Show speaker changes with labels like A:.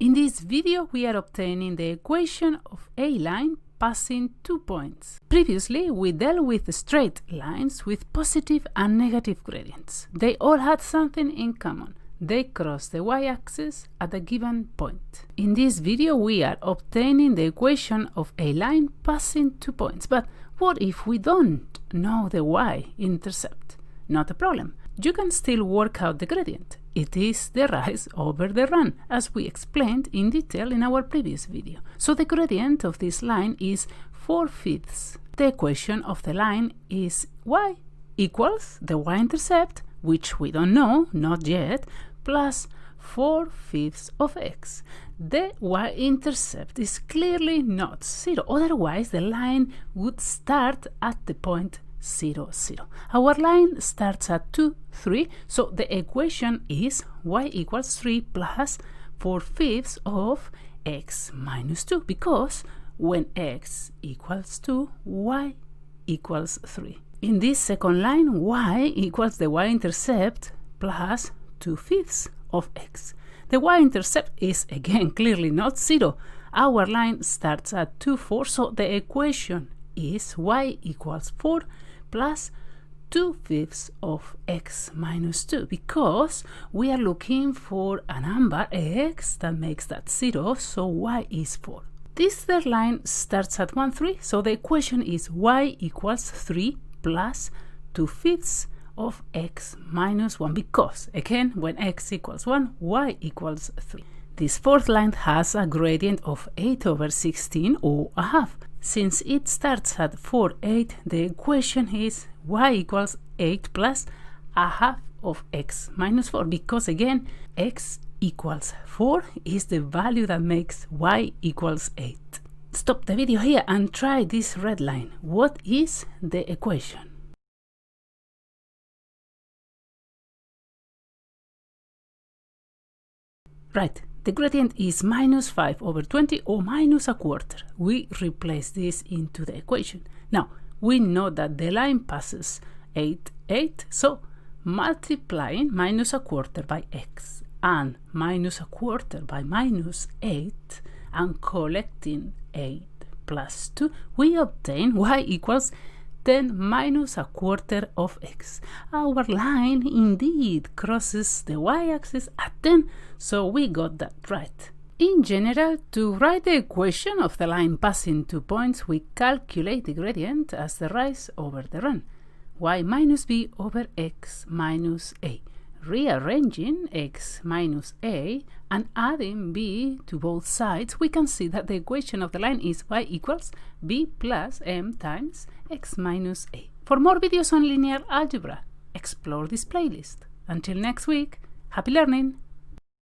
A: In this video, we are obtaining the equation of a line passing 2 points. Previously, we dealt with straight lines with positive and negative gradients. They all had something in common. They cross the y-axis at a given point. In this video, we are obtaining the equation of a line passing 2 points. But what if we don't know the y-intercept? Not a problem. You can still work out the gradient. It is the rise over the run, as we explained in detail in our previous video. So the gradient of this line is 4/5. The equation of the line is y equals the y-intercept, which we don't know, not yet, plus 4/5 of x. The y-intercept is clearly not 0, otherwise the line would start at the point 0, 0. Our line starts at 2, 3, so the equation is y equals 3 plus 4/5 of x minus 2, because when x equals 2, y equals 3. In this second line, y equals the y-intercept plus 2/5 of x. The y-intercept is again clearly not 0. Our line starts at 2, 4, so the equation is y equals 4 plus 2/5 of x minus 2, because we are looking for a number x that makes that 0, so y is 4. This third line starts at 1, 3, so the equation is y equals 3 plus 2/5 of x minus 1, because, again, when x equals 1, y equals 3. This fourth line has a gradient of 8/16 or a half. Since it starts at 4, 8, the equation is y equals 8 plus a half of x minus 4, because again, x equals 4 is the value that makes y equals 8. Stop the video here and try this red line. What is the equation? Right. The gradient is minus 5/20 or minus a quarter. We replace this into the equation. Now, we know that the line passes 8, 8, so multiplying minus a quarter by x and minus a quarter by minus 8 and collecting 8 plus 2, we obtain y equals 10 minus a quarter of x. Our line indeed crosses the y-axis at 10, so we got that right. In general, to write the equation of the line passing 2 points, we calculate the gradient as the rise over the run, y minus b over x minus a. Rearranging x minus a and adding b to both sides, we can see that the equation of the line is y equals b plus m times x minus a. For more videos on linear algebra, explore this playlist. Until next week, happy learning!